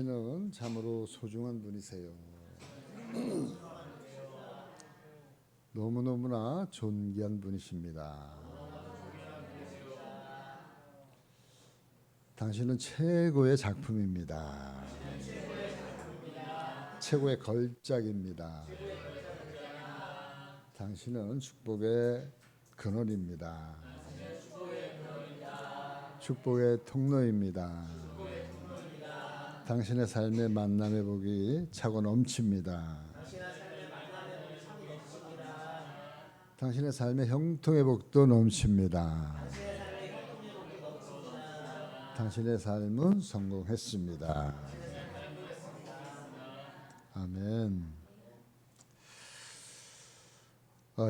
는 참으로 소중한 분이세요. 너무너무나 존귀한 분이십니다. 당신은 최고의 작품입니다. 최고의 걸작입니다. 당신은 축복의 근원입니다. 축복의 통로입니다. 당신의 삶의 만남의 복이 차고 넘칩니다. 당신의 삶의 형통의 복도 넘칩니다. 당신의 삶은 성공했습니다. 아멘.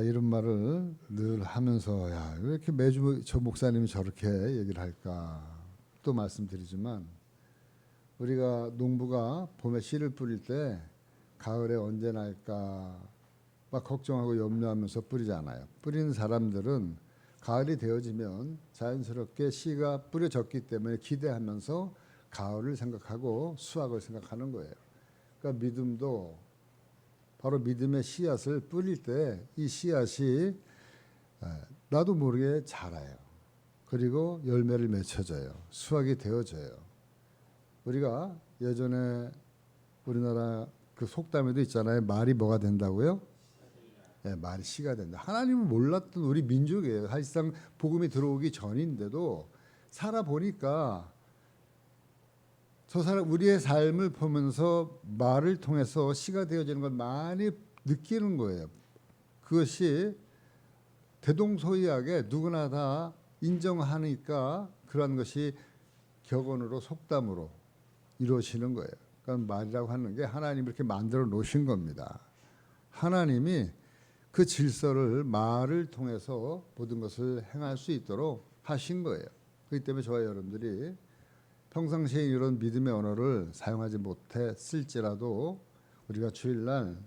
이런 말을 늘 하면서 왜 이렇게 매주 저 목사님이 저렇게 얘기를 할까 또 말씀드리지만, 우리가 농부가 봄에 씨를 뿌릴 때 가을에 언제 날까 막 걱정하고 염려하면서 뿌리잖아요. 뿌리는 사람들은 가을이 되어지면 자연스럽게 씨가 뿌려졌기 때문에 기대하면서 가을을 생각하고 수확을 생각하는 거예요. 그러니까 믿음도 바로 믿음의 씨앗을 뿌릴 때 이 씨앗이 나도 모르게 자라요. 그리고 열매를 맺혀져요. 수확이 되어져요. 우리가 예전에 우리나라 그 속담에도 있잖아요. 말이 뭐가 된다고요? 네, 말이 씨가 된다. 하나님은 몰랐던 우리 민족이에요. 사실상 복음이 들어오기 전인데도 살아보니까 저 사람 우리의 삶을 보면서 말을 통해서 씨가 되어지는 걸 많이 느끼는 거예요. 그것이 대동소이하게 누구나 다 인정하니까 그런 것이 격언으로 속담으로 이루어지는 거예요. 그러니까 말이라고 하는 게 하나님이 이렇게 만들어 놓으신 겁니다. 하나님이 그 질서를 말을 통해서 모든 것을 행할 수 있도록 하신 거예요. 그렇기 때문에 저와 여러분들이 평상시에 이런 믿음의 언어를 사용하지 못했을지라도 우리가 주일날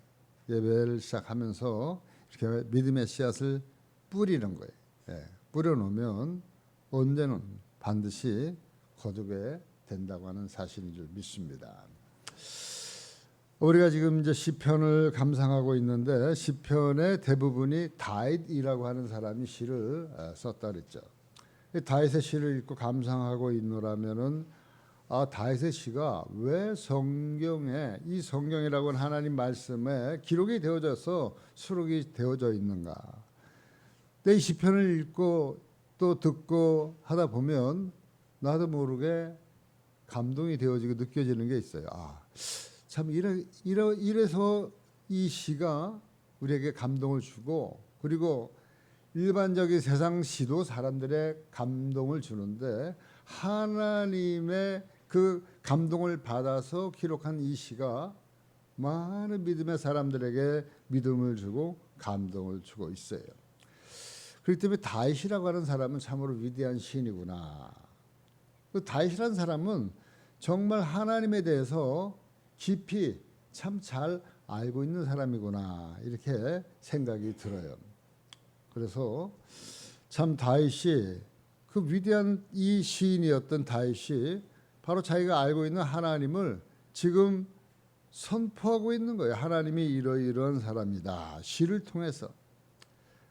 예배를 시작하면서 이렇게 믿음의 씨앗을 뿌리는 거예요. 뿌려놓으면 언제는 반드시 거두게 된다고 하는 사실인 줄 믿습니다. 우리가 지금 이제 시편을 감상하고 있는데 시편의 대부분이 다윗이라고 하는 사람이 시를 썼다 그랬죠. 다윗의 시를 읽고 감상하고 있노라면은 다윗의 시가 왜 성경에 이 성경이라고 하는 하나님 말씀에 기록이 되어져서 수록이 되어져 있는가? 근데 이 시편을 읽고 또 듣고 하다 보면 나도 모르게 감동이 되어지고 느껴지는 게 있어요. 참 이래서 이 시가 우리에게 감동을 주고, 그리고 일반적인 세상 시도 사람들의 감동을 주는데 하나님의 그 감동을 받아서 기록한 이 시가 많은 믿음의 사람들에게 믿음을 주고 감동을 주고 있어요. 그렇기 때문에 다윗이라고 하는 사람은 참으로 위대한 시인이구나. 그 다윗이라는 사람은 정말 하나님에 대해서 깊이 참 잘 알고 있는 사람이구나 이렇게 생각이 들어요. 그래서 참 다윗이 그 위대한 이 시인이었던 다윗이 바로 자기가 알고 있는 하나님을 지금 선포하고 있는 거예요. 하나님이 이러이러한 사람이다. 시를 통해서.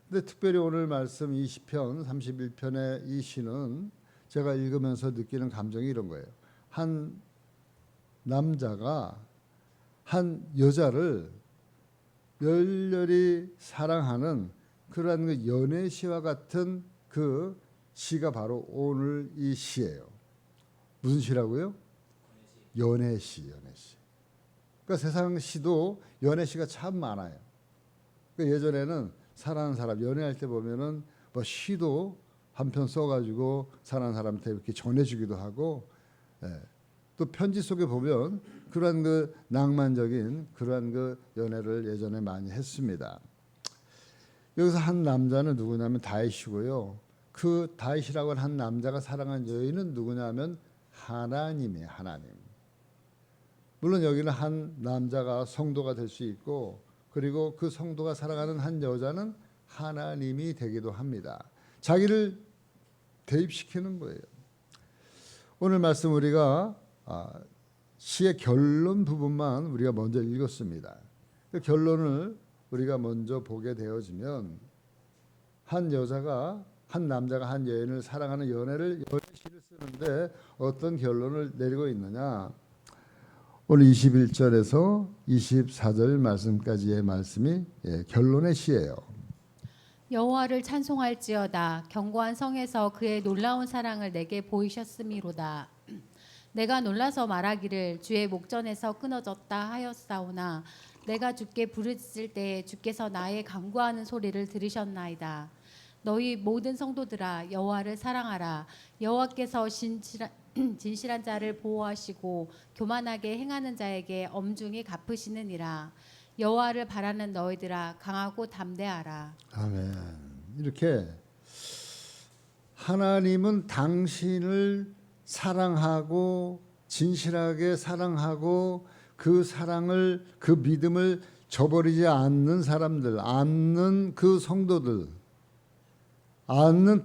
근데 특별히 오늘 말씀 20편 31편의 이 시는 제가 읽으면서 느끼는 감정이 이런 거예요. 한 남자가 한 여자를 열렬히 사랑하는 그러한 그 연애시와 같은 그 시가 바로 오늘 이 시예요. 무슨 시라고요? 연애시. 그러니까 세상 시도 연애시가 참 많아요. 그러니까 예전에는 사랑하는 사람 연애할 때 보면은 뭐 시도 한 편 써가지고 사랑하는 사람한테 이렇게 전해주기도 하고, 또 편지 속에 보면 그러한 그 낭만적인 그러한 그 연애를 예전에 많이 했습니다. 여기서 한 남자는 누구냐면 다윗이고요. 그 다윗이라고 하는 한 남자가 사랑한 여인은 누구냐면 하나님이에요. 하나님. 물론 여기는 한 남자가 성도가 될 수 있고, 그리고 그 성도가 사랑하는 한 여자는 하나님이 되기도 합니다. 자기를 대입시키는 거예요. 오늘 말씀 우리가 시의 결론 부분만 우리가 먼저 읽었습니다. 그 결론을 우리가 먼저 보게 되어지면 한 여자가 한 남자가 한 여인을 사랑하는 연애시를 쓰는데 어떤 결론을 내리고 있느냐. 오늘 21절에서 24절 말씀까지의 말씀이 결론의 시예요. 여호와를 찬송할지어다. 견고한 성에서 그의 놀라운 사랑을 내게 보이셨음이로다. 내가 놀라서 말하기를 주의 목전에서 끊어졌다 하였사오나 내가 주께 부르짖을 때에 주께서 나의 간구하는 소리를 들으셨나이다. 너희 모든 성도들아 여호와를 사랑하라. 여호와께서 진실한 자를 보호하시고 교만하게 행하는 자에게 엄중히 갚으시느니라. 여호와를 바라는 너희들아 강하고 담대하라. 아멘. 이렇게 하나님은 당신을 사랑하고 진실하게 사랑하고 그 사랑을 그 믿음을 저버리지 않는 사람들, 않는 그 성도들, 않는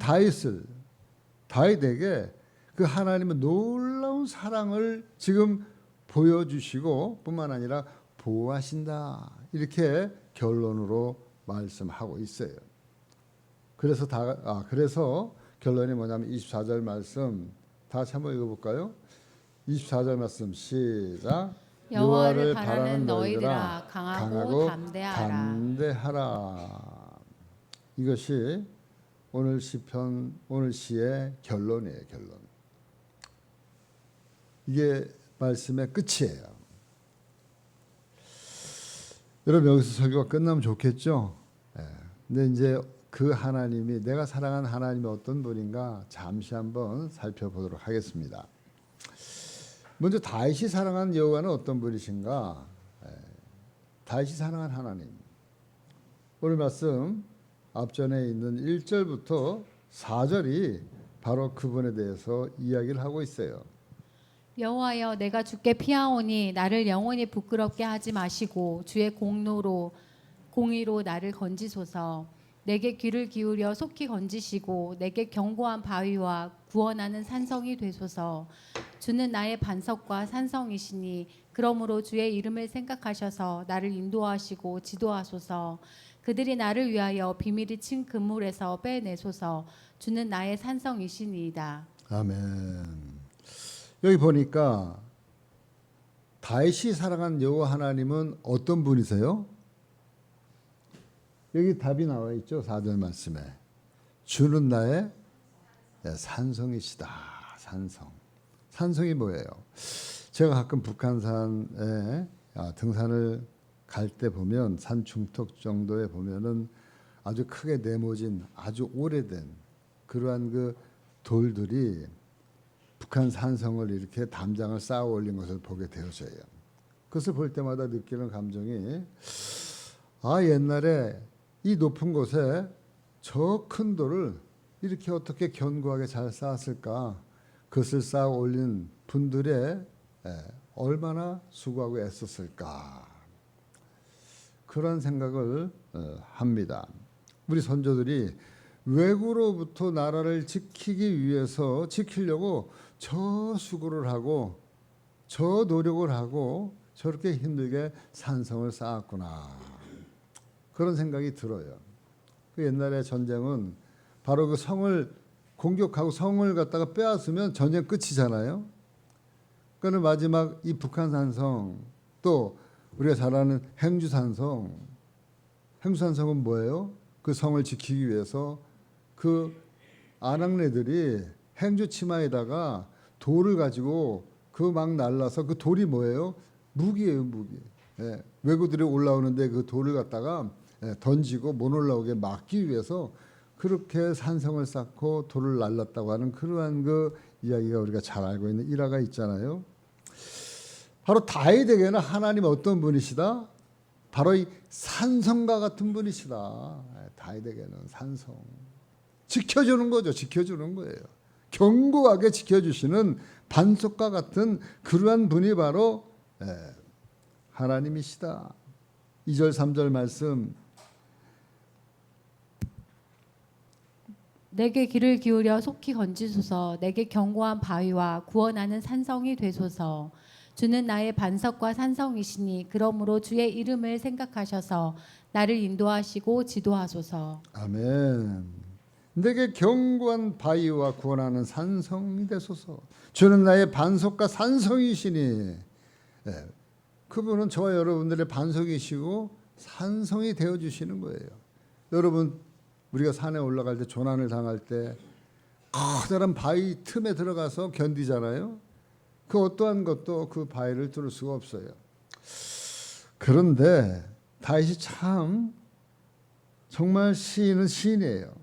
다윗에게 그 하나님은 놀라운 사랑을 지금 보여주시고 뿐만 아니라 보호하신다. 이렇게 결론으로 말씀하고 있어요. 그래서 결론이 뭐냐면 24절 말씀 다 같이 한번 읽어볼까요? 24절 말씀 시작. 여호와를 바라는 너희들아 강하고 담대하라. 이것이 오늘 시편 오늘 시의 결론이에요. 결론. 이게 말씀의 끝이에요. 여러분 여기서 설교가 끝나면 좋겠죠? 근데 이제 그 하나님이 내가 사랑하는 하나님이 어떤 분인가 잠시 한번 살펴보도록 하겠습니다. 먼저 다윗이 사랑하는 여호와는 어떤 분이신가? 다윗이 사랑하는 하나님. 오늘 말씀 앞전에 있는 1절부터 4절이 바로 그분에 대해서 이야기를 하고 있어요. 여호와여 내가 주께 피하오니 나를 영원히 부끄럽게 하지 마시고 주의 공의로 나를 건지소서. 내게 귀를 기울여 속히 건지시고 내게 견고한 바위와 구원하는 산성이 되소서. 주는 나의 반석과 산성이시니 그러므로 주의 이름을 생각하셔서 나를 인도하시고 지도하소서. 그들이 나를 위하여 비밀이 친 그물에서 빼내소서. 주는 나의 산성이시니이다. 아멘. 여기 보니까 다윗이 사랑하는 여호와 하나님은 어떤 분이세요? 여기 답이 나와 있죠. 4절 말씀에. 주는 나의 산성이시다. 산성. 산성이 뭐예요? 제가 가끔 북한산에 등산을 갈 때 보면 산 중턱 정도에 보면은 아주 크게 네모진 아주 오래된 그러한 그 돌들이 북한 산성을 이렇게 담장을 쌓아 올린 것을 보게 되어져요. 그것을 볼 때마다 느끼는 감정이 옛날에 이 높은 곳에 저 큰 돌을 이렇게 어떻게 견고하게 잘 쌓았을까? 그것을 쌓아 올린 분들의 얼마나 수고하고 애썼을까? 그런 생각을 합니다. 우리 선조들이 외구로부터 나라를 지키려고 저 수고를 하고 저 노력을 하고 저렇게 힘들게 산성을 쌓았구나. 그런 생각이 들어요. 그 옛날에 전쟁은 바로 그 성을 공격하고 성을 갖다가 빼앗으면 전쟁 끝이잖아요. 그러니까 마지막 이 북한산성 또 우리가 잘 아는 행주산성은 뭐예요? 그 성을 지키기 위해서 그 아낙네들이 행주 치마에다가 돌을 가지고 그 막 날라서 그 돌이 뭐예요? 무기예요, 무기. 왜구들이 올라오는데 그 돌을 갖다가 던지고 못 올라오게 막기 위해서 그렇게 산성을 쌓고 돌을 날랐다고 하는 그러한 그 이야기가 우리가 잘 알고 있는 일화가 있잖아요. 바로 다윗에게는 하나님 어떤 분이시다? 바로 이 산성과 같은 분이시다. 다윗에게는 산성. 지켜주는 거죠. 지켜주는 거예요. 견고하게 지켜주시는 반석과 같은 그러한 분이 바로 하나님이시다. 2절 3절 말씀. 내게 귀를 기울여 속히 건지소서. 내게 견고한 바위와 구원하는 산성이 되소서. 주는 나의 반석과 산성이시니 그러므로 주의 이름을 생각하셔서 나를 인도하시고 지도하소서. 아멘. 내게 견고한 바위와 구원하는 산성이 되소서. 주는 나의 반석과 산성이시니. 예, 그분은 저와 여러분들의 반석이시고 산성이 되어주시는 거예요. 여러분, 우리가 산에 올라갈 때, 조난을 당할 때 커다란 바위 틈에 들어가서 견디잖아요. 그 어떠한 것도 그 바위를 뚫을 수가 없어요. 그런데 다윗이 참 정말 시인은 시인이에요.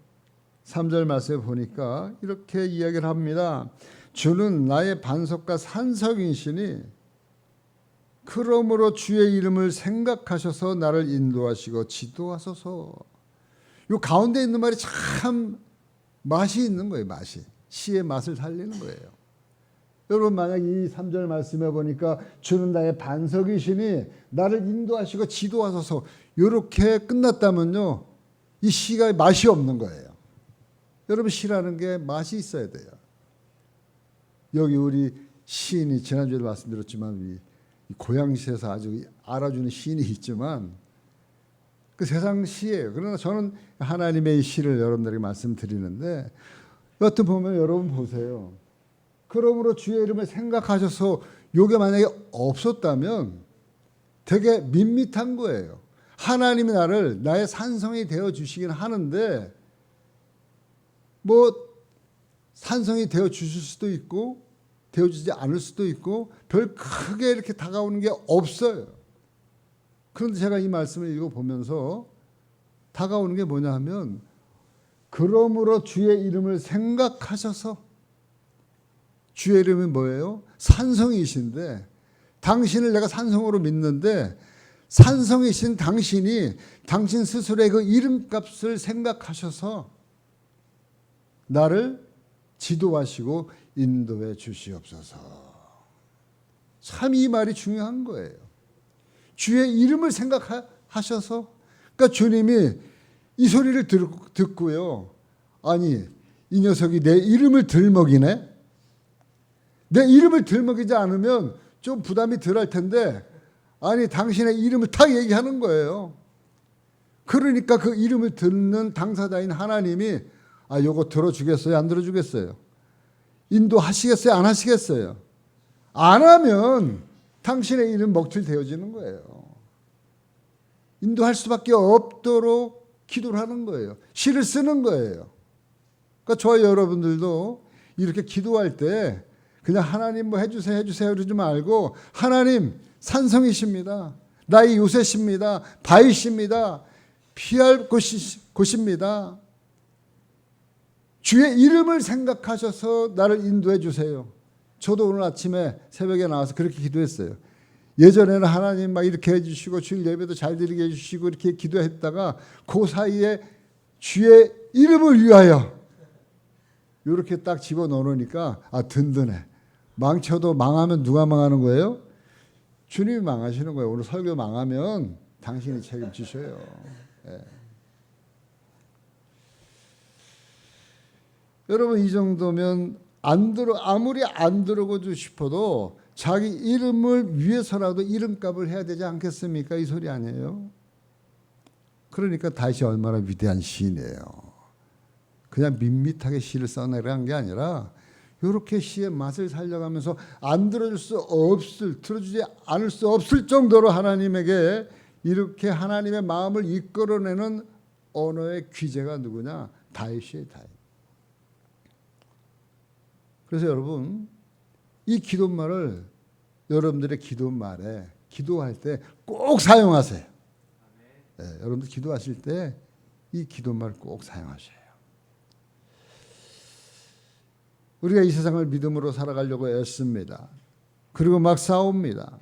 3절 말씀에 보니까 이렇게 이야기를 합니다. 주는 나의 반석과 산성이시니 그러므로 주의 이름을 생각하셔서 나를 인도하시고 지도하소서. 요 가운데 있는 말이 참 맛이 있는 거예요. 맛이. 시의 맛을 살리는 거예요. 여러분, 만약 이 3절 말씀에 보니까 주는 나의 반석이시니 나를 인도하시고 지도하소서, 이렇게 끝났다면요, 이 시가 맛이 없는 거예요. 여러분, 시라는 게 맛이 있어야 돼요. 여기 우리 시인이 지난주에도 말씀드렸지만 이 고양시에서 아주 알아주는 시인이 있지만 그 세상 시예요. 그러나 저는 하나님의 이 시를 여러분들에게 말씀드리는데, 여튼 보면 여러분 보세요. 그러므로 주의 이름을 생각하셔서 요게 만약에 없었다면 되게 밋밋한 거예요. 하나님이 나를 나의 산성이 되어 주시긴 하는데 뭐 산성이 되어 주실 수도 있고 되어 주지 않을 수도 있고 별 크게 이렇게 다가오는 게 없어요. 그런데 제가 이 말씀을 읽어보면서 다가오는 게 뭐냐 하면, 그러므로 주의 이름을 생각하셔서, 주의 이름이 뭐예요? 산성이신데, 당신을 내가 산성으로 믿는데 산성이신 당신이 당신 스스로의 그 이름값을 생각하셔서 나를 지도하시고 인도해 주시옵소서. 참 이 말이 중요한 거예요. 주의 이름을 생각하셔서, 그러니까 주님이 이 소리를 듣고요, 아니 이 녀석이 내 이름을 들먹이네, 내 이름을 들먹이지 않으면 좀 부담이 덜할 텐데, 아니 당신의 이름을 딱 얘기하는 거예요. 그러니까 그 이름을 듣는 당사자인 하나님이 요거 들어주겠어요? 안 들어주겠어요? 인도하시겠어요? 안 하시겠어요? 안 하면 당신의 이름 먹칠 되어지는 거예요. 인도할 수밖에 없도록 기도를 하는 거예요. 시를 쓰는 거예요. 그러니까 저와 여러분들도 이렇게 기도할 때 그냥 하나님 뭐 해주세요 그러지 말고, 하나님 산성이십니다. 나의 요새십니다. 바위십니다. 피할 곳입니다. 주의 이름을 생각하셔서 나를 인도해 주세요. 저도 오늘 아침에 새벽에 나와서 그렇게 기도했어요. 예전에는 하나님 막 이렇게 해주시고 주일 예배도 잘 드리게 해주시고 이렇게 기도했다가 그 사이에 주의 이름을 위하여 이렇게 딱 집어넣으니까 든든해. 망쳐도 망하면 누가 망하는 거예요? 주님이 망하시는 거예요. 오늘 설교 망하면 당신이 책임지셔요. 예. 여러분, 이 정도면 아무리 안 들어오고 싶어도 자기 이름을 위해서라도 이름값을 해야 되지 않겠습니까? 이 소리 아니에요? 그러니까 다윗이 얼마나 위대한 시인이에요. 그냥 밋밋하게 시를 써내려간 게 아니라 이렇게 시의 맛을 살려가면서 안 들어줄 수 없을, 들어주지 않을 수 없을 정도로 하나님에게 이렇게 하나님의 마음을 이끌어내는 언어의 귀재가 누구냐? 다윗이에요, 다윗. 그래서 여러분, 이 기도말을 여러분들의 기도말에 기도할 때 꼭 사용하세요. 네, 여러분들 기도하실 때 이 기도말 꼭 사용하셔요. 우리가 이 세상을 믿음으로 살아가려고 애씁니다. 그리고 막 싸웁니다.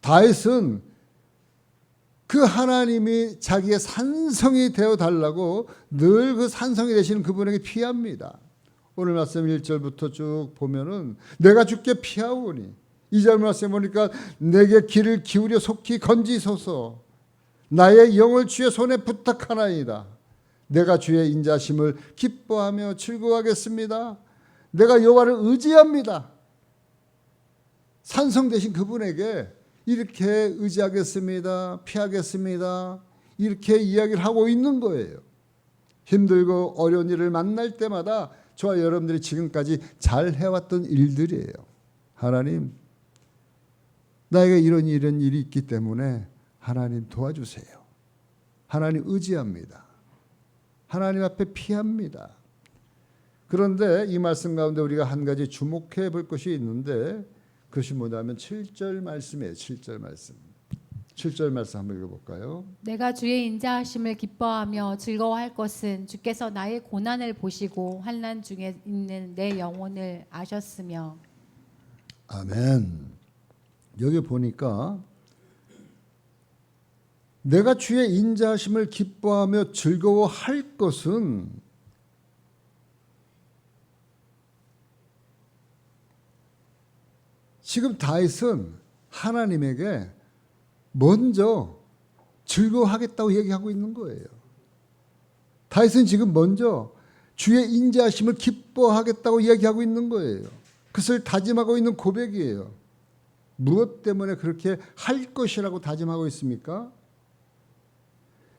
다윗은 그 하나님이 자기의 산성이 되어 달라고 늘 그 산성이 되시는 그분에게 피합니다. 오늘 말씀 1절부터 쭉 보면은 내가 주께 피하오니, 2절 말씀 보니까 내게 귀를 기울여 속히 건지소서, 나의 영을 주의 손에 부탁하나이다. 내가 주의 인자심을 기뻐하며 즐거워하겠습니다. 내가 여호와를 의지합니다. 산성되신 그분에게 이렇게 의지하겠습니다. 피하겠습니다. 이렇게 이야기를 하고 있는 거예요. 힘들고 어려운 일을 만날 때마다 저와 여러분들이 지금까지 잘 해왔던 일들이에요. 하나님, 나에게 이런 일이 있기 때문에 하나님 도와주세요. 하나님 의지합니다. 하나님 앞에 피합니다. 그런데 이 말씀 가운데 우리가 한 가지 주목해 볼 것이 있는데 그것이 뭐냐면 7절 말씀이에요. 7절 말씀. 7절 말씀 한번 읽어볼까요? 내가 주의 인자하심을 기뻐하며 즐거워할 것은 주께서 나의 고난을 보시고 환난 중에 있는 내 영혼을 아셨으며. 아멘. 여기 보니까 내가 주의 인자하심을 기뻐하며 즐거워할 것은 지금 다윗은 하나님에게 먼저 즐거워하겠다고 얘기하고 있는 거예요. 다윗은 지금 먼저 주의 인자하심을 기뻐하겠다고 얘기하고 있는 거예요. 그것을 다짐하고 있는 고백이에요. 무엇 때문에 그렇게 할 것이라고 다짐하고 있습니까?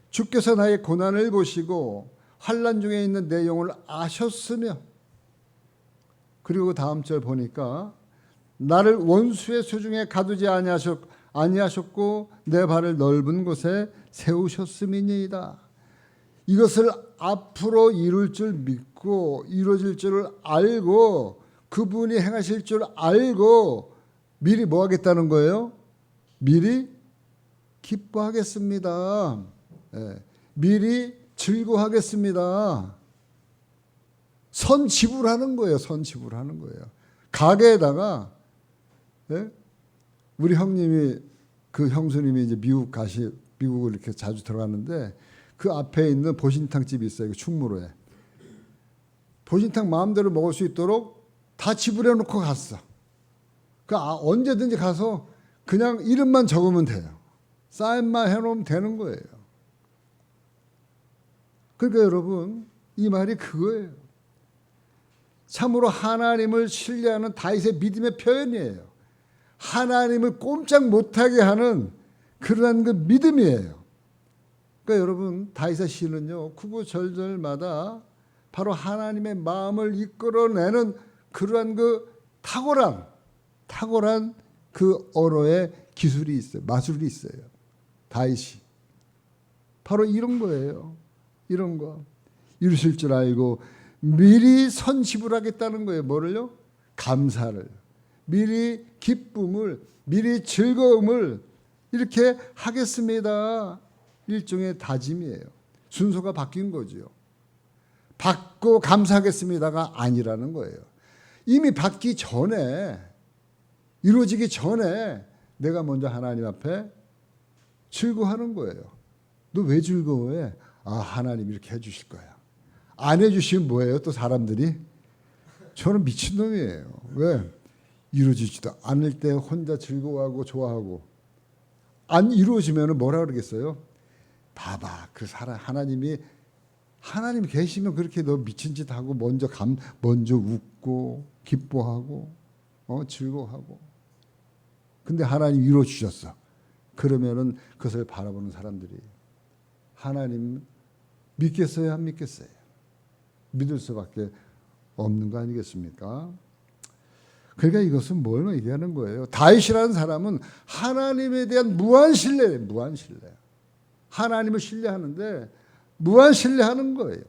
주께서 나의 고난을 보시고 환난 중에 있는 내 영혼을 아셨으며, 그리고 다음 절 보니까 나를 원수의 수중에 가두지 아니하셨고 내 발을 넓은 곳에 세우셨음이니이다. 이것을 앞으로 이룰 줄 믿고 이루어질 줄을 알고 그분이 행하실 줄 알고 미리 뭐 하겠다는 거예요? 미리 기뻐하겠습니다. 미리 즐거워하겠습니다. 선지불하는 거예요. 선지불하는 거예요. 가게에다가 우리 형님이 그 형수님이 이제 미국을 이렇게 자주 들어갔는데 그 앞에 있는 보신탕 집이 있어요. 충무로에. 보신탕 마음대로 먹을 수 있도록 다 지불해 놓고 갔어. 언제든지 가서 그냥 이름만 적으면 돼요. 사인만 해놓으면 되는 거예요. 그러니까 여러분, 이 말이 그거예요. 참으로 하나님을 신뢰하는 다윗의 믿음의 표현이에요. 하나님을 꼼짝 못하게 하는 그러한 그 믿음이에요. 그러니까 여러분, 다윗의 시는요, 구구절절마다 바로 하나님의 마음을 이끌어내는 그러한 그 탁월한 그 언어의 기술이 있어요. 마술이 있어요. 다윗이. 바로 이런 거예요. 이런 거. 이루실 줄 알고 미리 선지불하겠다는 거예요. 뭐를요? 감사를. 미리 기쁨을, 미리 즐거움을 이렇게 하겠습니다. 일종의 다짐이에요. 순서가 바뀐 거죠. 받고 감사하겠습니다가 아니라는 거예요. 이미 받기 전에, 이루어지기 전에 내가 먼저 하나님 앞에 즐거워하는 거예요. 너 왜 즐거워해? 하나님 이렇게 해주실 거야. 안 해주시면 뭐예요? 또 사람들이? 저는 미친놈이에요. 왜? 이루어지지도 않을 때 혼자 즐거워하고 좋아하고, 안 이루어지면 뭐라 그러겠어요? 봐봐, 그 사람 하나님 계시면 그렇게 너 미친 짓 하고 먼저 웃고 기뻐하고 즐거워하고. 근데 하나님 이루어 주셨어. 그러면은 그것을 바라보는 사람들이 하나님 믿겠어요, 안 믿겠어요? 믿을 수밖에 없는 거 아니겠습니까? 그러니까 이것은 뭘 얘기하는 거예요? 다윗이라는 사람은 하나님에 대한 무한 신뢰예요. 무한 신뢰. 하나님을 신뢰하는데 무한 신뢰하는 거예요.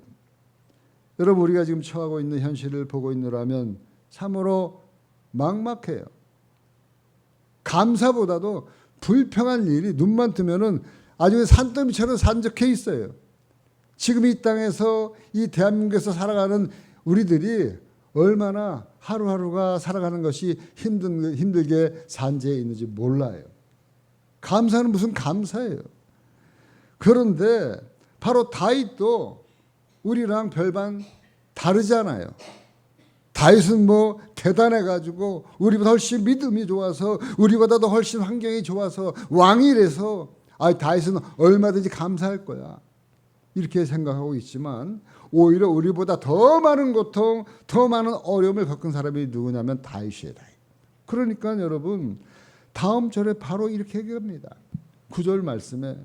여러분, 우리가 지금 처하고 있는 현실을 보고 있느라면 참으로 막막해요. 감사보다도 불평한 일이 눈만 뜨면은 아주 산더미처럼 산적해 있어요. 지금 이 땅에서, 이 대한민국에서 살아가는 우리들이 얼마나 하루하루가 살아가는 것이 힘들게 산재해 있는지 몰라요. 감사는 무슨 감사예요. 그런데 바로 다윗도 우리랑 별반 다르잖아요. 다윗은 뭐 대단해가지고 우리보다 훨씬 믿음이 좋아서, 우리보다도 훨씬 환경이 좋아서 왕이라서 다윗은 얼마든지 감사할 거야, 이렇게 생각하고 있지만, 오히려 우리보다 더 많은 고통, 더 많은 어려움을 겪은 사람이 누구냐면 다윗이에요. 다윗. 그러니까 여러분 다음 절에 바로 이렇게 얘기합니다. 9절 말씀에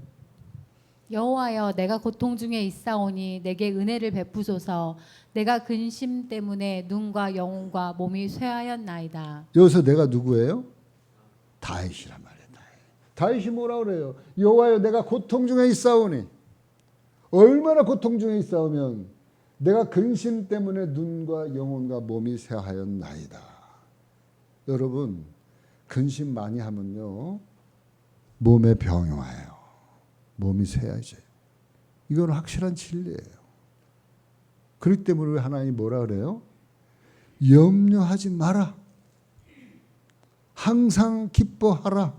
여호와여 내가 고통 중에 있사오니 내게 은혜를 베푸소서. 내가 근심 때문에 눈과 영혼과 몸이 쇠하였나이다. 여기서 내가 누구예요? 다윗이란 말이에요. 다윗이 뭐라 그래요? 여호와여 내가 고통 중에 있사오니. 얼마나 고통 중에 있사오면 내가 근심 때문에 눈과 영혼과 몸이 쇠하였나이다. 여러분 근심 많이 하면요 몸에 병이 와요. 몸이 쇠해져요. 이건 확실한 진리예요. 그렇기 때문에 우리 하나님이 뭐라 그래요? 염려하지 마라. 항상 기뻐하라.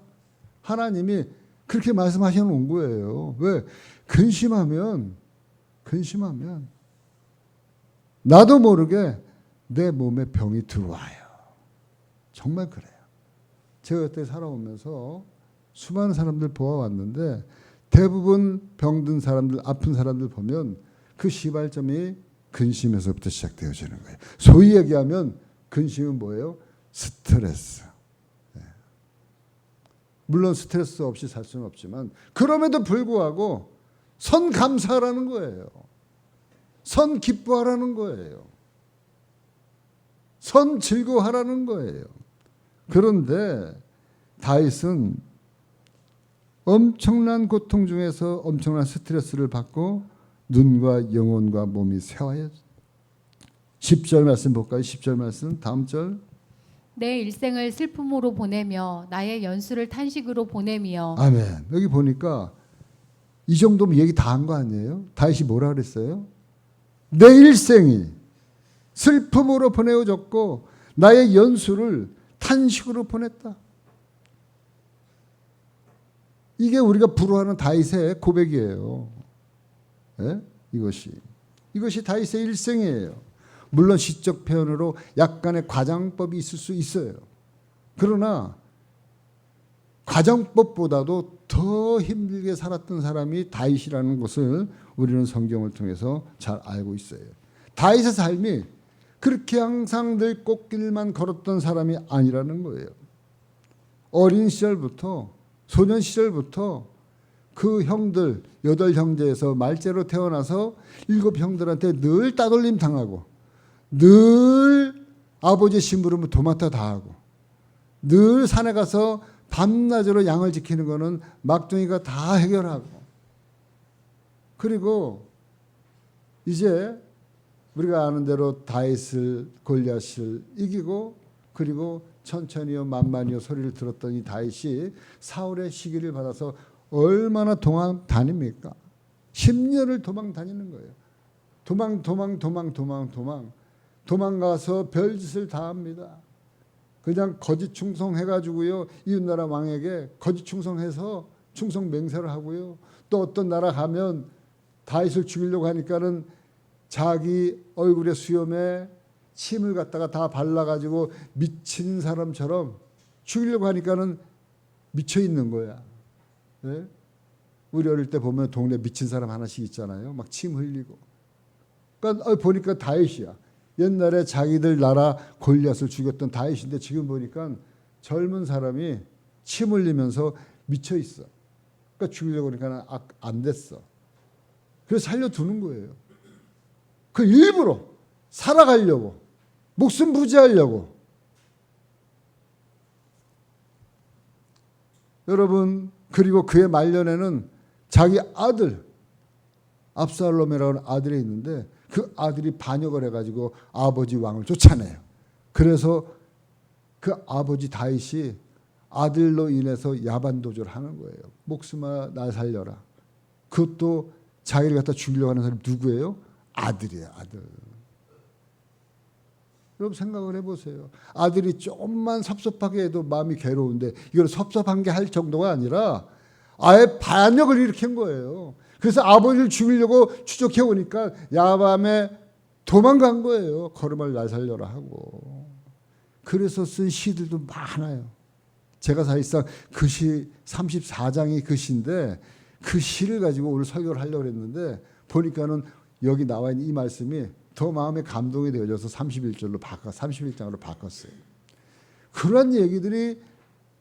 하나님이 그렇게 말씀하셔 놓은 거예요. 왜? 근심하면 나도 모르게 내 몸에 병이 들어와요. 정말 그래요. 제가 그때 살아오면서 수많은 사람들 보아왔는데 대부분 병든 사람들, 아픈 사람들 보면 그 시발점이 근심에서부터 시작되어지는 거예요. 소위 얘기하면 근심은 뭐예요? 스트레스. 물론 스트레스 없이 살 수는 없지만 그럼에도 불구하고 선 감사하라는 거예요. 선 기뻐하라는 거예요. 선 즐거워하라는 거예요. 그런데 다윗은 엄청난 고통 중에서 엄청난 스트레스를 받고 눈과 영혼과 몸이 쇠하여. 10절 말씀 볼까요? 10절 말씀 다음 절. 내 일생을 슬픔으로 보내며 나의 연수를 탄식으로 보내며. 아멘. 여기 보니까 이 정도면 얘기 다 한 거 아니에요? 다윗이 뭐라 그랬어요? 내 일생이 슬픔으로 보내어졌고 나의 연수를 탄식으로 보냈다. 이게 우리가 부러워하는 다윗의 고백이에요. 예? 이것이 다윗의 일생이에요. 물론 시적 표현으로 약간의 과장법이 있을 수 있어요. 그러나 과장법보다도 더 힘들게 살았던 사람이 다윗이라는 것을 우리는 성경을 통해서 잘 알고 있어요. 다윗의 삶이 그렇게 항상 늘 꽃길만 걸었던 사람이 아니라는 거예요. 어린 시절부터 소년 시절부터 그 형들 8형제에서 말째로 태어나서 7형들한테 늘 따돌림 당하고 늘 아버지 심부름을 도맡아 다 하고 늘 산에 가서 밤낮으로 양을 지키는 거는 막둥이가 다 해결하고 그리고 이제 우리가 아는 대로 다윗을 골리앗을 이기고 그리고 천천히요 만만히요 소리를 들었던 이 다윗이 사울의 시기를 받아서 얼마나 도망 다닙니까? 10년을 도망 다니는 거예요. 도망가서 별짓을 다 합니다. 그냥 거짓 충성해가지고요 이웃나라 왕에게 거짓 충성해서 충성 맹세를 하고요. 또 어떤 나라 가면 다윗을 죽이려고 하니까는 자기 얼굴의 수염에 침을 갖다가 다 발라가지고 미친 사람처럼 죽이려고 하니까는 미쳐 있는 거야. 네? 우리 어릴 때 보면 동네 미친 사람 하나씩 있잖아요. 막 침 흘리고. 그러니까 보니까 다윗이야. 옛날에 자기들 나라 골리앗을 죽였던 다윗인데 지금 보니까 젊은 사람이 침 흘리면서 미쳐 있어. 그러니까 죽이려고 하니까 안 됐어. 그래서 살려두는 거예요. 그 일부러 살아가려고 목숨 부지하려고. 여러분 그리고 그의 말년에는 자기 아들 압살롬이라는 아들이 있는데 그 아들이 반역을 해가지고 아버지 왕을 쫓아내요. 그래서 그 아버지 다윗이 아들로 인해서 야반도주를 하는 거예요. 목숨아 날 살려라. 그것도 자기를 갖다 죽이려고 하는 사람이 누구예요? 아들이에요. 아들. 여러분 생각을 해보세요. 아들이 조금만 섭섭하게 해도 마음이 괴로운데 이걸 섭섭한 게 할 정도가 아니라 아예 반역을 일으킨 거예요. 그래서 아버지를 죽이려고 추적해 오니까 야밤에 도망간 거예요. 걸음을 날 살려라 하고. 그래서 쓴 시들도 많아요. 제가 사실상 그 시 34장이 그 시인데 그 시를 가지고 오늘 설교를 하려고 했는데 보니까는 여기 나와 있는 이 말씀이 더 마음에 감동이 되어져서 31장으로 바꿨어요. 그런 얘기들이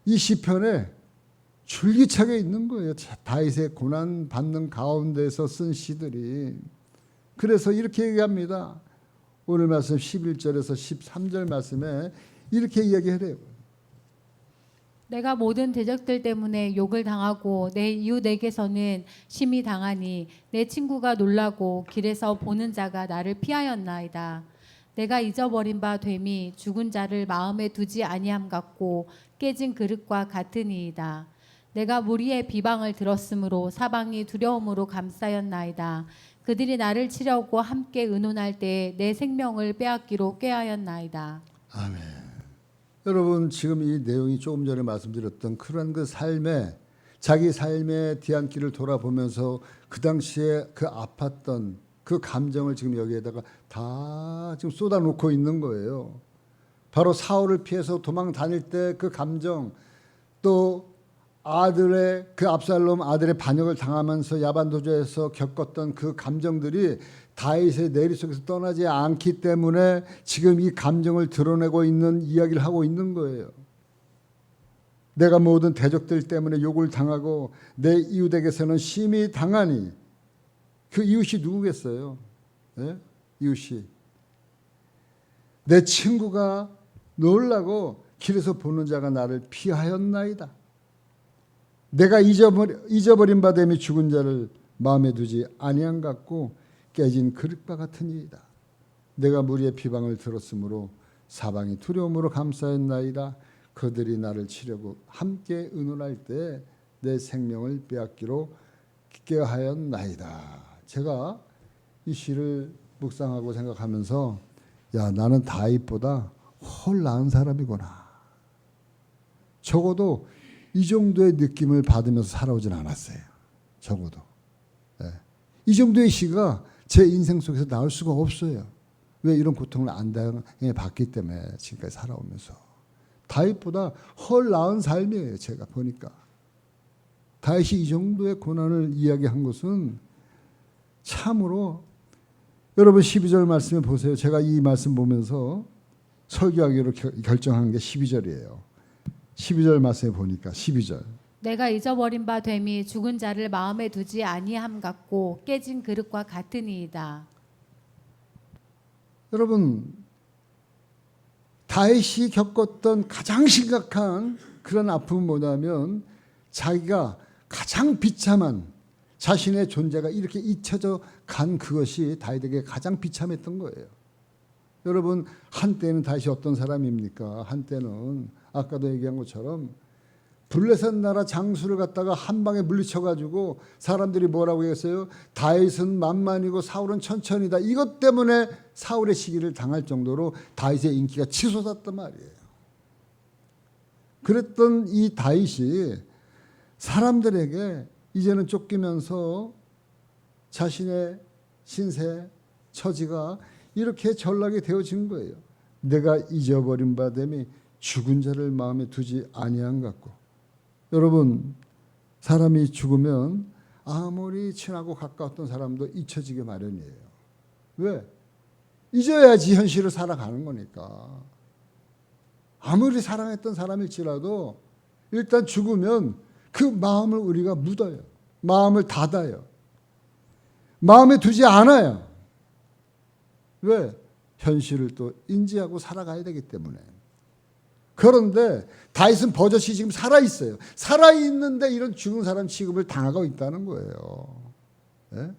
이 시편에 줄기차게 있는 거예요. 다윗의 고난 받는 가운데서 쓴 시들이. 그래서 이렇게 얘기합니다. 오늘 말씀 11절에서 13절 말씀에 이렇게 이야기해요. 내가 모든 대적들 때문에 욕을 당하고 내 이웃에게서는 심히 당하니 내 친구가 놀라고 길에서 보는 자가 나를 피하였나이다. 내가 잊어버린 바 됨이 죽은 자를 마음에 두지 아니함 같고 깨진 그릇과 같으니이다. 내가 무리의 비방을 들었으므로 사방이 두려움으로 감싸였나이다. 그들이 나를 치려고 함께 의논할 때에 내 생명을 빼앗기로 꾀하였나이다. 아멘. 여러분 지금 이 내용이 조금 전에 말씀드렸던 그런 그 삶에 자기 삶의 뒤안길을 돌아보면서 그 당시에 그 아팠던 그 감정을 지금 여기에다가 다 지금 쏟아놓고 있는 거예요. 바로 사울을 피해서 도망 다닐 때 그 감정, 또 아들의 그 압살롬 아들의 반역을 당하면서 야반도주에서 겪었던 그 감정들이 다윗의 내리 속에서 떠나지 않기 때문에 지금 이 감정을 드러내고 있는 이야기를 하고 있는 거예요. 내가 모든 대적들 때문에 욕을 당하고 내 이웃에게서는 심히 당하니. 그 이웃이 누구겠어요? 네? 이웃이 내 친구가 놀라고 길에서 보는 자가 나를 피하였나이다. 내가 잊어버린 바 됨이 죽은 자를 마음에 두지 아니한 같고 깨진 그릇과 같으니이다. 내가 무리의 비방을 들었으므로 사방이 두려움으로 감싸였나이다. 그들이 나를 치려고 함께 의논할 때 내 생명을 빼앗기로 꾀하였나이다. 제가 이 시를 묵상하고 생각하면서 야, 나는 다윗보다 훨 나은 사람이구나. 적어도 이 정도의 느낌을 받으면서 살아오진 않았어요. 적어도. 네. 이 정도의 시가 제 인생 속에서 나올 수가 없어요. 왜? 이런 고통을 안 당해봤기 때문에 지금까지 살아오면서. 다윗보다 훨 나은 삶이에요. 제가 보니까. 다윗이 이 정도의 고난을 이야기한 것은 참으로 여러분 12절 말씀에 보세요. 제가 이 말씀 보면서 설교하기로 결정한 게 12절이에요. 12절 말씀에 보니까 12절. 내가 잊어버린 바 됨이 죽은 자를 마음에 두지 아니함 같고 깨진 그릇과 같으니이다. 여러분 다윗이 겪었던 가장 심각한 그런 아픔은 뭐냐면 자기가 가장 비참한 자신의 존재가 이렇게 잊혀져 간 그것이 다윗에게 가장 비참했던 거예요. 여러분 한때는 다윗이 어떤 사람입니까? 한때는 아까도 얘기한 것처럼 블레셋 나라 장수를 갖다가 한 방에 물리쳐가지고 사람들이 뭐라고 했어요? 다윗은 만만이고 사울은 천천이다. 이것 때문에 사울의 시기를 당할 정도로 다윗의 인기가 치솟았단 말이에요. 그랬던 이 다윗이 사람들에게 이제는 쫓기면서 자신의 신세, 처지가 이렇게 전락이 되어진 거예요. 내가 잊어버린 바 됨이 죽은 자를 마음에 두지 아니한 같고. 여러분 사람이 죽으면 아무리 친하고 가까웠던 사람도 잊혀지게 마련이에요. 왜? 잊어야지 현실을 살아가는 거니까. 아무리 사랑했던 사람일지라도 일단 죽으면 그 마음을 우리가 묻어요. 마음을 닫아요. 마음에 두지 않아요. 왜? 현실을 또 인지하고 살아가야 되기 때문에. 그런데 다윗은 버젓이 지금 살아있어요. 살아있는데 이런 죽은 사람 취급을 당하고 있다는 거예요. 네?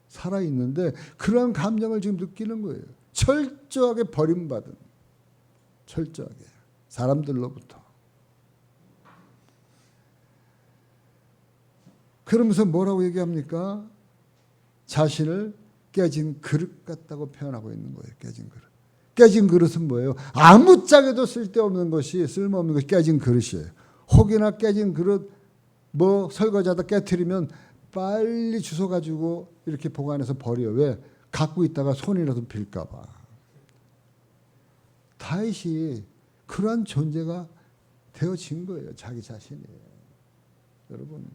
살아있는데 그런 감정을 지금 느끼는 거예요. 철저하게 버림받은. 철저하게. 사람들로부터. 그러면서 뭐라고 얘기합니까? 자신을 깨진 그릇 같다고 표현하고 있는 거예요. 깨진 그릇. 깨진 그릇은 뭐예요? 아무짝에도 쓸데없는 것이, 쓸모없는 것이 깨진 그릇이에요. 혹이나 깨진 그릇 뭐 설거지하다 깨트리면 빨리 주워가지고 이렇게 보관해서 버려요. 왜? 갖고 있다가 손이라도 빌까 봐. 다윗이 그러한 존재가 되어진 거예요. 자기 자신이. 여러분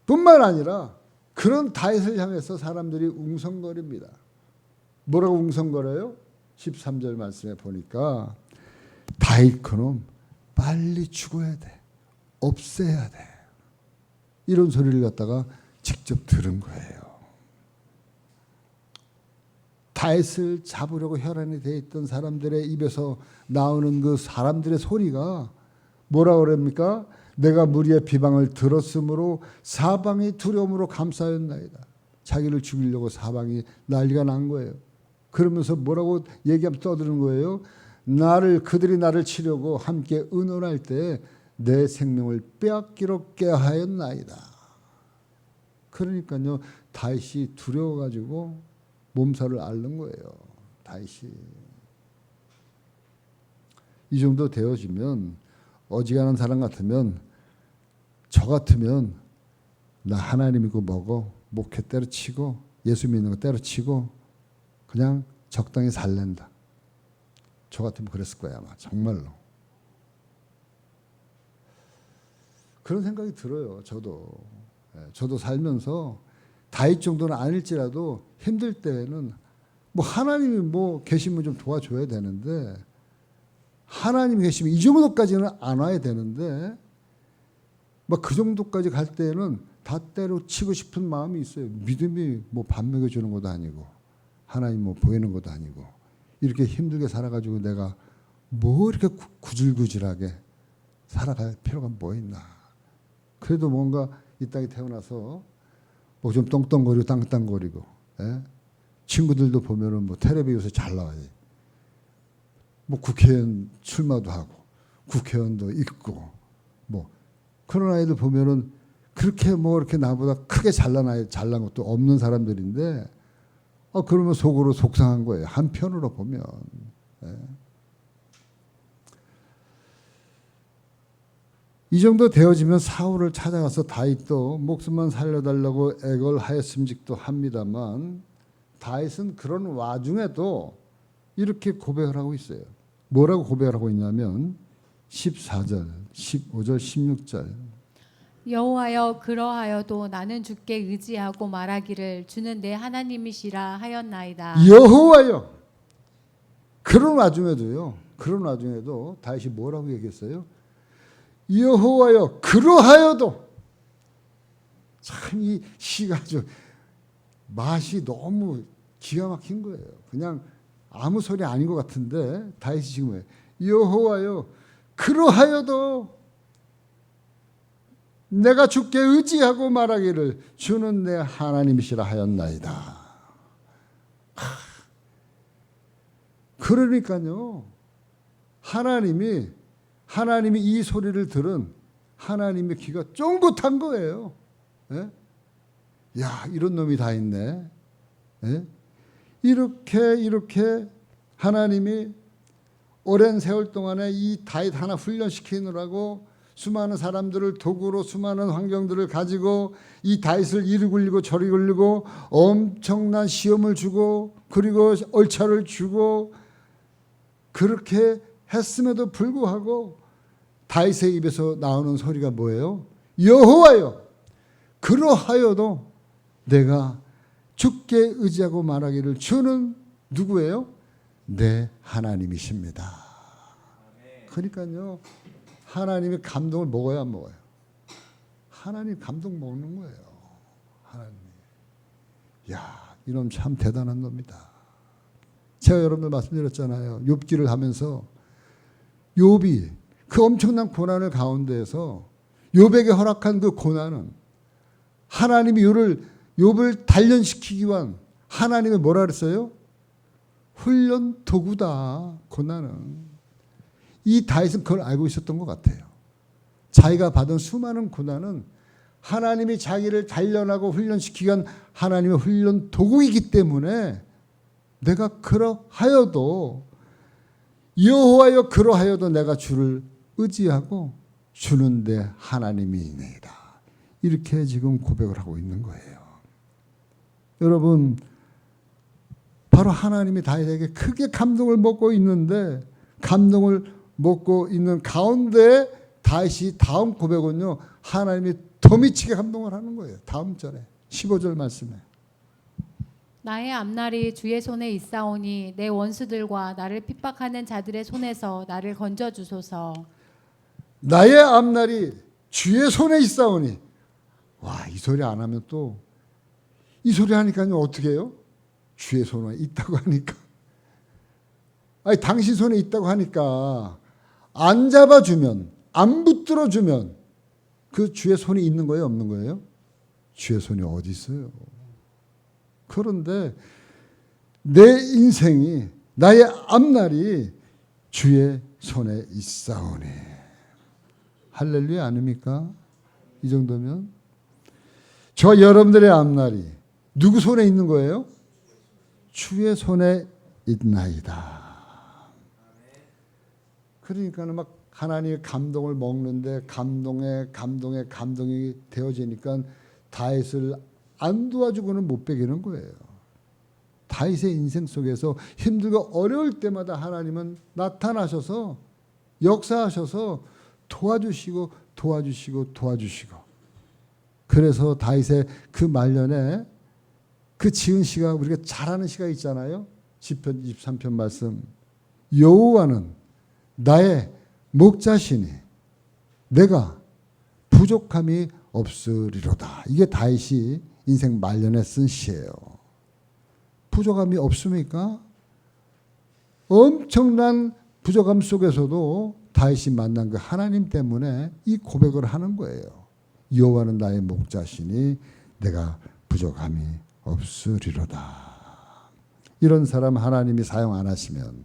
뿐만 아니라 그런 다윗을 향해서 사람들이 웅성거립니다. 뭐라고 웅성거려요? 13절 말씀에 보니까 다윗 그놈 빨리 죽어야 돼. 없애야 돼. 이런 소리를 갖다가 직접 들은 거예요. 다윗을 잡으려고 혈안이 돼 있던 사람들의 입에서 나오는 그 사람들의 소리가 뭐라 그럽니까? 내가 무리의 비방을 들었으므로 사방이 두려움으로 감싸였나이다. 자기를 죽이려고 사방이 난리가 난 거예요. 그러면서 뭐라고 얘기하면 떠드는 거예요? 그들이 나를 치려고 함께 의논할 때 내 생명을 빼앗기로 꾀하였나이다. 그러니까요, 다윗이 두려워가지고 몸살을 앓는 거예요. 다윗이. 이 정도 되어지면 어지간한 사람 같으면 저 같으면 나 하나님 믿고 먹어 목회 때려치고 예수 믿는 거 때려치고 그냥 적당히 살랜다. 저 같으면 그랬을 거야 아마 정말로. 그런 생각이 들어요. 저도 살면서 다윗 정도는 아닐지라도 힘들 때에는 뭐 하나님이 뭐 계시면 좀 도와줘야 되는데 하나님이 계시면 이 정도까지는 안 와야 되는데 막 그 정도까지 갈 때는 다 때려치고 싶은 마음이 있어요. 믿음이 뭐 밥 먹여주는 것도 아니고 하나님 뭐 보이는 것도 아니고 이렇게 힘들게 살아가지고 내가 뭐 이렇게 구질구질하게 살아갈 필요가 뭐 있나. 그래도 뭔가 이 땅에 태어나서 뭐 좀 떵떵거리고 땅땅거리고 친구들도 보면은 뭐 텔레비 요새 잘 나와요. 뭐 국회의원 출마도 하고 국회의원도 있고 뭐 그런 아이들 보면은 그렇게 뭐 이렇게 나보다 크게 잘난 것도 없는 사람들인데 그러면 속으로 속상한 거예요. 한편으로 보면. 이 정도 되어지면 사울을 찾아가서 다윗도 목숨만 살려달라고 애걸하였음직도 합니다만 다윗은 그런 와중에도 이렇게 고백을 하고 있어요. 뭐라고 고백을 하고 있냐면 14절, 15절, 16절 여호와여 그러하여도 나는 주께 의지하고 말하기를 주는 내 하나님이시라 하였나이다. 여호와여 그런 와중에도 다윗이 뭐라고 얘기했어요? 여호와여 그러하여도 참 이 시가 아주 맛이 너무 기가 막힌 거예요. 그냥 아무 소리 아닌 것 같은데 다윗이 지금 왜 여호와여 그러하여도 내가 주께 의지하고 말하기를 주는 내 하나님이시라 하였나이다. 그러니까요 하나님이 이 소리를 들은 하나님의 귀가 쫑긋한 거예요. 야 이런 놈이 다 있네. 이렇게 하나님이 오랜 세월 동안에 이 다윗 하나 훈련시키느라고 수많은 사람들을 도구로 수많은 환경들을 가지고 이 다윗을 이리 굴리고 저리 굴리고 엄청난 시험을 주고 그리고 얼차를 주고 그렇게 했음에도 불구하고 다윗의 입에서 나오는 소리가 뭐예요? 여호와여 그러하여도 내가 주께 의지하고 말하기를 주는 누구예요? 내 하나님이십니다. 그러니까요 하나님의 감동을 먹어야 안 먹어요? 하나님 감동 먹는 거예요. 하나님이. 야 이놈 참 대단한 놈이다. 제가 여러분들 말씀드렸잖아요. 욥기를 하면서 욥이 그 엄청난 고난을 가운데에서 욥에게 허락한 그 고난은 하나님이 욥을 단련시키기 위한 하나님의 뭐라 그랬어요? 훈련 도구다. 고난은. 이 다윗은 그걸 알고 있었던 것 같아요. 자기가 받은 수많은 고난은 하나님이 자기를 단련하고 훈련시키기 위한 하나님의 훈련 도구이기 때문에 내가 그러하여도 여호와여 그러하여도 내가 주를 의지하고 주는 내 하나님이니이다. 이렇게 지금 고백을 하고 있는 거예요. 여러분 바로 하나님이 다윗에게 크게 감동을 먹고 있는데 감동을 먹고 있는 가운데 다윗이 다음 고백은요 하나님이 더 미치게 감동을 하는 거예요. 다음 절에 15절 말씀에 나의 앞날이 주의 손에 있사오니 내 원수들과 나를 핍박하는 자들의 손에서 나를 건져 주소서. 나의 앞날이 주의 손에 있사오니. 와, 이 소리 안 하면 또 이 소리 하니까요 어떻게 해요? 주의 손에 있다고 하니까. 아니 당신 손에 있다고 하니까 안 잡아주면 안 붙들어주면 그 주의 손이 있는 거예요 없는 거예요? 주의 손이 어디 있어요? 그런데 내 인생이 나의 앞날이 주의 손에 있사오니. 할렐루야 아닙니까? 이 정도면 저 여러분들의 앞날이 누구 손에 있는 거예요? 주의 손에 있나이다. 그러니까는 막 하나님의 감동을 먹는데 감동이 되어지니까 다윗을 안 도와주고는 못 베기는 거예요. 다윗의 인생 속에서 힘들고 어려울 때마다 하나님은 나타나셔서 역사하셔서 도와주시고 그래서 다윗의 그 말년에 그 지은 시가 우리가 잘 아는 시가 있잖아요. 시편 23편 말씀. 여호와는 나의 목자시니 내가 부족함이 없으리로다. 이게 다윗이 인생 말년에 쓴 시예요. 부족함이 없습니까? 엄청난 부족함 속에서도 다윗이 만난 그 하나님 때문에 이 고백을 하는 거예요. 여호와는 나의 목자시니 내가 부족함이 없으리로다. 이런 사람 하나님이 사용 안 하시면,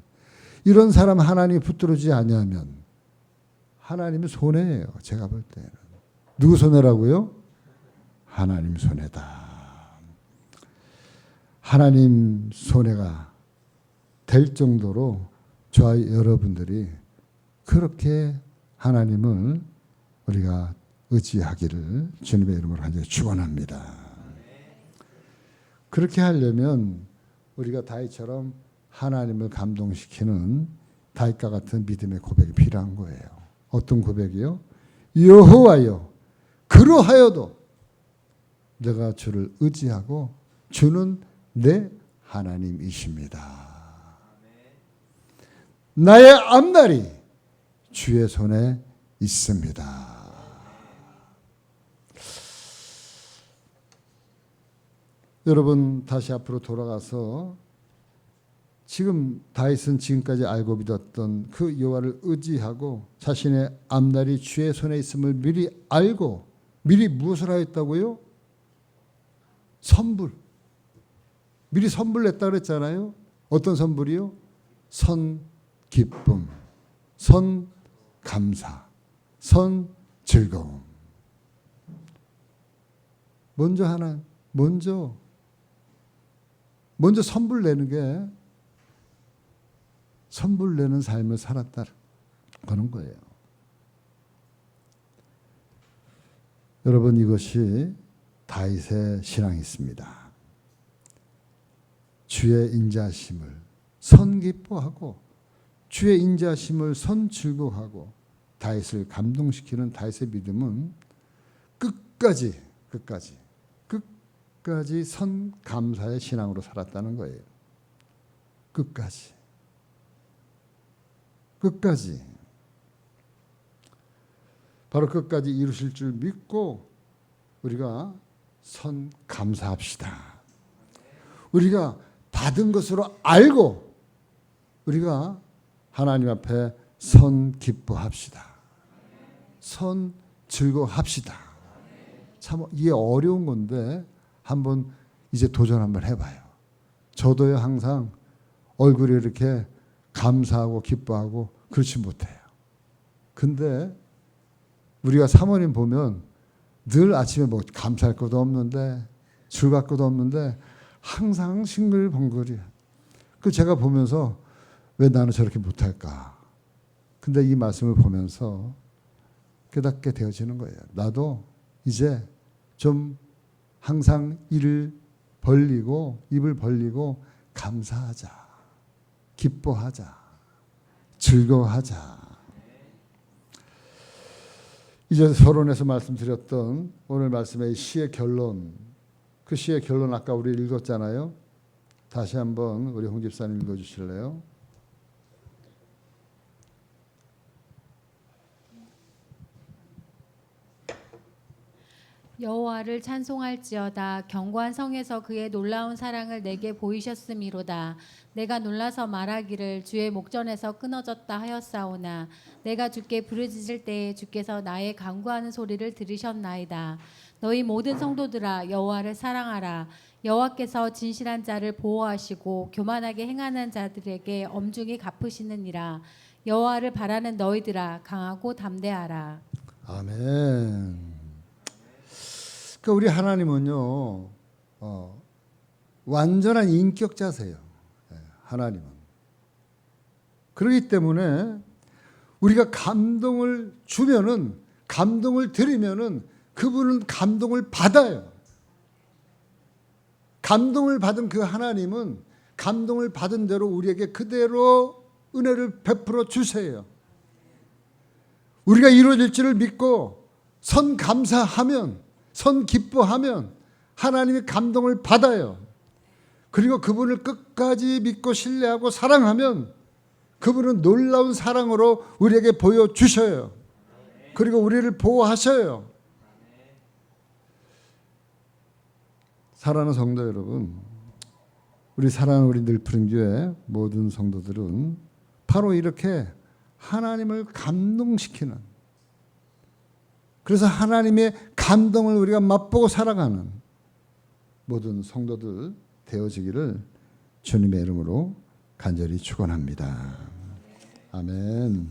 이런 사람 하나님이 붙들어주지 아니하면 하나님의 손해예요. 제가 볼 때는. 누구 손해라고요? 하나님 손해다. 하나님 손해가 될 정도로 저와 여러분들이 그렇게 하나님을 우리가 의지하기를 주님의 이름으로 간절히 축원합니다. 그렇게 하려면 우리가 다윗처럼 하나님을 감동시키는 다윗과 같은 믿음의 고백이 필요한 거예요. 어떤 고백이요? 여호와여 그러하여도 내가 주를 의지하고 주는 내 하나님이십니다. 나의 앞날이 주의 손에 있습니다. 여러분 다시 앞으로 돌아가서 지금 다윗은 지금까지 알고 믿었던 그 여호와를 의지하고 자신의 앞날이 주의 손에 있음을 미리 알고 미리 무엇을 하였다고요? 선불. 미리 선불 냈다 그랬잖아요. 어떤 선불이요? 선 기쁨, 선 감사, 선 즐거움. 먼저 선불 내는 게 선불 내는 삶을 살았다 그런 거예요. 여러분 이것이 다윗의 신앙이 있습니다. 주의 인자하심을 선 기뻐하고 주의 인자하심을 선 즐거워하고 다윗을 감동시키는 다윗의 믿음은 끝까지 선 감사의 신앙으로 살았다는 거예요. 끝까지. 바로 끝까지 이루실 줄 믿고 우리가 선 감사합시다. 우리가 받은 것으로 알고 우리가 하나님 앞에 선 기뻐합시다. 선 즐거워합시다. 참 이게 어려운 건데 한번 이제 도전 한번 해봐요. 저도요 항상 얼굴이 이렇게 감사하고 기뻐하고 그렇지 못해요. 근데 우리가 사모님 보면 늘 아침에 뭐 감사할 것도 없는데 즐거울 것도 없는데 항상 싱글벙글이야. 그 제가 보면서 왜 나는 저렇게 못할까? 근데 이 말씀을 보면서 깨닫게 되어지는 거예요. 나도 이제 좀 항상 입을 벌리고 감사하자. 기뻐하자. 즐거워하자. 이제 서론에서 말씀드렸던 오늘 말씀의 시의 결론, 그 시의 결론 아까 우리 읽었잖아요. 다시 한번 우리 홍 집사님 읽어주실래요? 여호와를 찬송할지어다. 견고한 성에서 그의 놀라운 사랑을 내게 보이셨음이로다. 내가 놀라서 말하기를 주의 목전에서 끊어졌다 하였사오나 내가 주께 부르짖을 때에 주께서 나의 간구하는 소리를 들으셨나이다. 너희 모든 성도들아 여호와를 사랑하라. 여호와께서 진실한 자를 보호하시고 교만하게 행하는 자들에게 엄중히 갚으시느니라. 여호와를 바라는 너희들아 강하고 담대하라. 아멘. 그러니까 우리 하나님은요, 완전한 인격자세요. 하나님은. 그렇기 때문에 우리가 감동을 주면은, 감동을 드리면은 그분은 감동을 받아요. 감동을 받은 그 하나님은 감동을 받은 대로 우리에게 그대로 은혜를 베풀어 주세요. 우리가 이루어질 줄을 믿고 선 감사하면, 선 기뻐하면 하나님의 감동을 받아요. 그리고 그분을 끝까지 믿고 신뢰하고 사랑하면 그분은 놀라운 사랑으로 우리에게 보여주셔요. 그리고 우리를 보호하셔요. 사랑하는 성도 여러분, 우리 사랑하는 우리 늘푸른교회 모든 성도들은 바로 이렇게 하나님을 감동시키는, 그래서 하나님의 감동을 우리가 맛보고 살아가는 모든 성도들 되어지기를 주님의 이름으로 간절히 축원합니다. 아멘.